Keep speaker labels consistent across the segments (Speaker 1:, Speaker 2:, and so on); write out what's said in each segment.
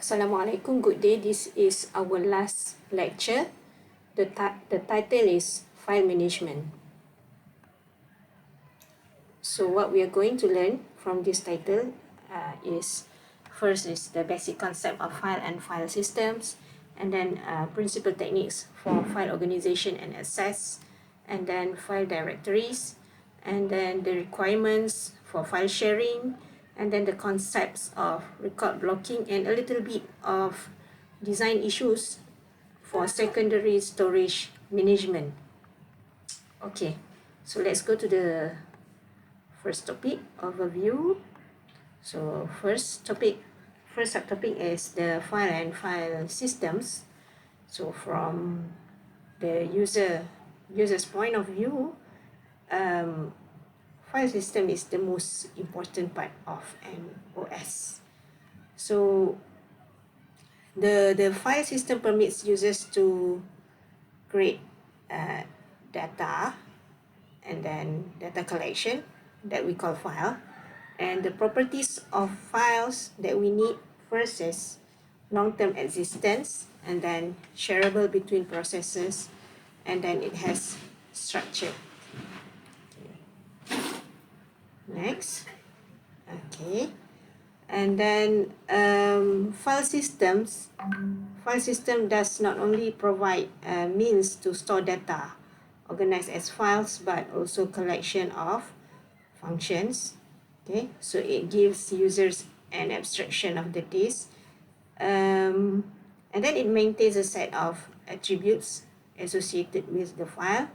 Speaker 1: Assalamualaikum, good day. This is our last lecture. The title is File Management. So what we are going to learn from this title is first is the basic concept of file and file systems, and then principal techniques for file organization and access, and then file directories, and then the requirements for file sharing, and then the concepts of record blocking, and a little bit of design issues for secondary storage management. Okay, so let's go to the first topic, overview. So first subtopic is the file and file systems. So from the user's point of view, file system is the most important part of an OS. So the file system permits users to create data, and then data collection that we call file. And the properties of files that we need first is long-term existence, and then shareable between processes, and then it has structure. Next. Okay. And then file system does not only provide means to store data organized as files, but also collection of functions. Okay, so it gives users an abstraction of the disk, and then it maintains a set of attributes associated with the file,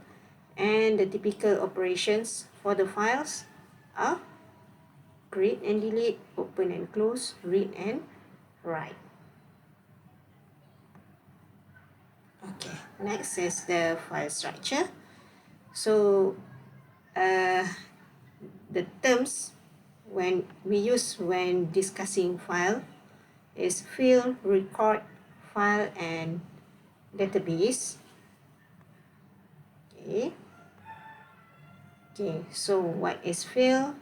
Speaker 1: and the typical operations for the files are create and delete, open and close, read and write. Okay, next is the file structure. So the terms when discussing file is field, record, file, and database. Okay, so what is field?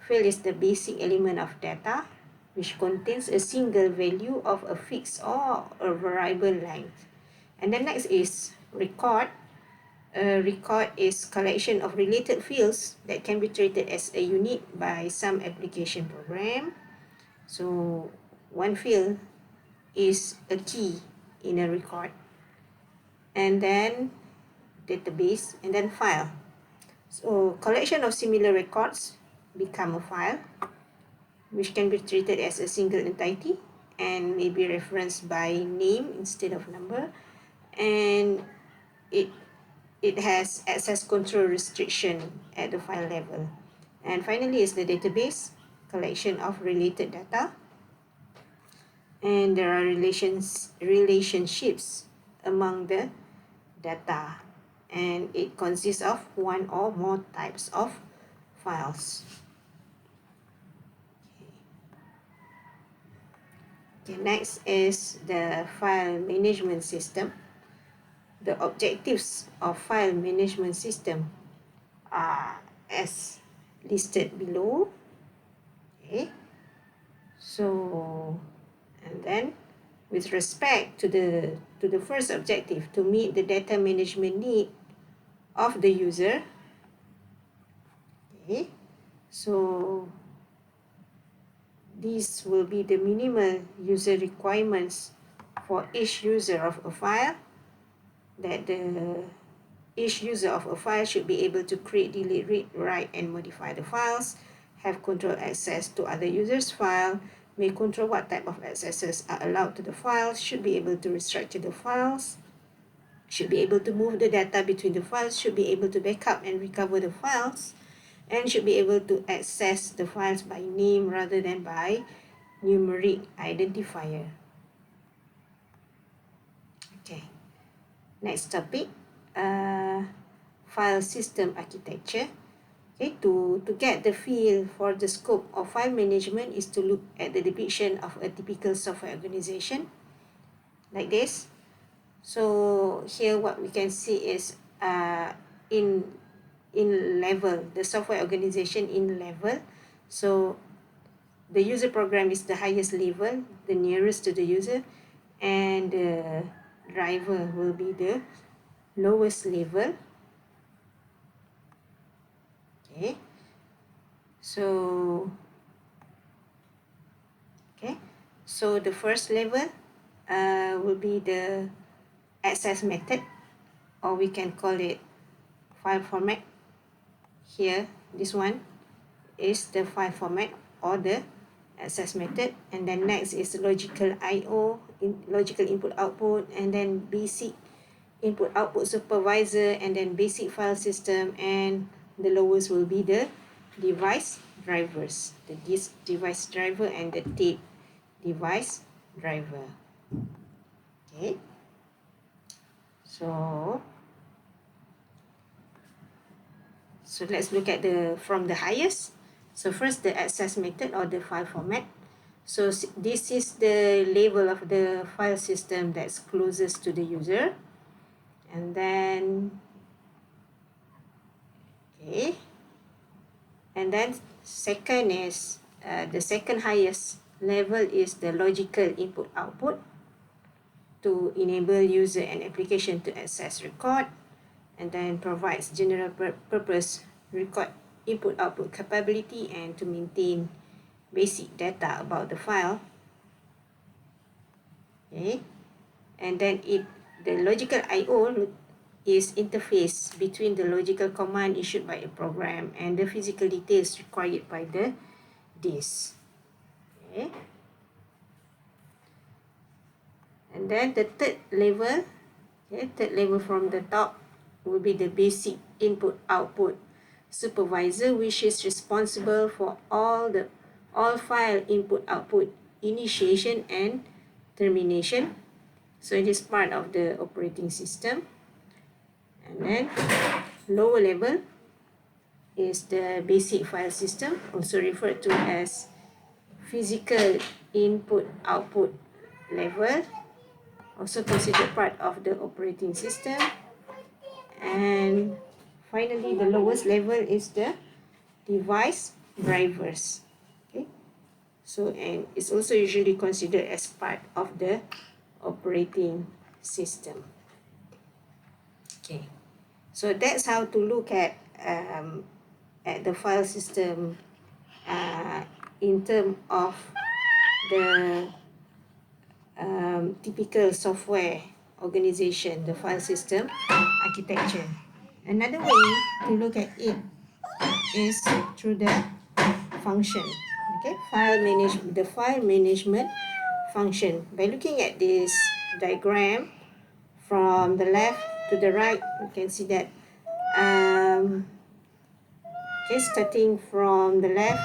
Speaker 1: Field is the basic element of data which contains a single value of a fixed or a variable length. And the next is record. Record is collection of related fields that can be treated as a unit by some application program. So one field is a key in a record. And then database, and then file. So collection of similar records become a file, which can be treated as a single entity and may be referenced by name instead of number, and it has access control restriction at the file level. And finally is the database, collection of related data, and there are relationships among the data, and it consists of one or more types of files. Okay, next is the file management system. The objectives of file management system are as listed below. Okay, so and then with respect to the first objective, to meet the data management need of the user. Okay, so these will be the minimal user requirements for each user of a file, that each user of a file should be able to create, delete, read, write, and modify the files, have control access to other users' file, may control what type of accesses are allowed to the files, should be able to restructure the files, should be able to move the data between the files, should be able to backup and recover the files, and should be able to access the files by name rather than by numeric identifier. Okay, next topic, file system architecture. Okay, to get the feel for the scope of file management is to look at the depiction of a typical software organization like this. So here what we can see is in level, the software organization in level. So the user program is the highest level, the nearest to the user, and the driver will be the lowest level. Okay, so the first level will be the access method, or we can call it file format. Here, this one is the file format or the access method, and then next is logical I/O, logical input output, and then basic input output supervisor, and then basic file system, and the lowest will be the device drivers, the disk device driver and the tape device driver. Okay, so let's look at from the highest. So first, the access method or the file format. So this is the label of the file system that's closest to the user. And then, and then second is, the second highest level is the logical input output to enable user and application to access record, and then provides general purpose record input output capability and to maintain basic data about the file. Okay, and then the logical I/O is interface between the logical command issued by a program and the physical details required by the disk. Okay, and then the third level from the top will be the basic input output supervisor, which is responsible for all file input output initiation and termination. So it is part of the operating system. And then lower level is the basic file system, also referred to as physical input output level, also considered part of the operating system. And finally, the lowest level is the device drivers. Okay, so and it's also usually considered as part of the operating system. Okay, so that's how to look at the file system in terms of the typical software organization, the file system architecture. Another way to look at it is through the function. Okay, the file management function. By looking at this diagram from the left to the right, you can see that starting from the left,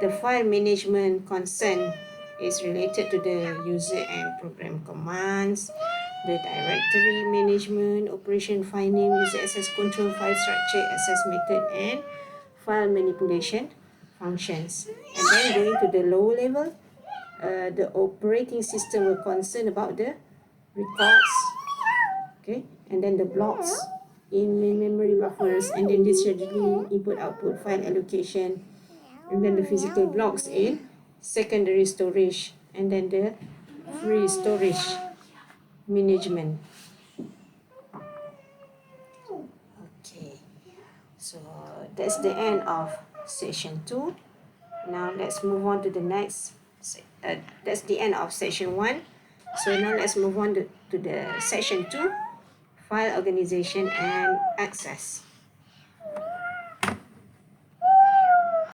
Speaker 1: the file management concern is related to the user and program commands, the directory management, operation finding, user access control, file structure, access method, and file manipulation functions. And then going to the lower level, the operating system will concern about the records, okay, and then the blocks in main memory buffers, and then the scheduling, input output, file allocation, and then the physical blocks in secondary storage, and then the free storage management. Okay, so that's the end of session 2. Now let's move on to the next. That's the end of section 1. So now let's move on to the section 2, file organization and access.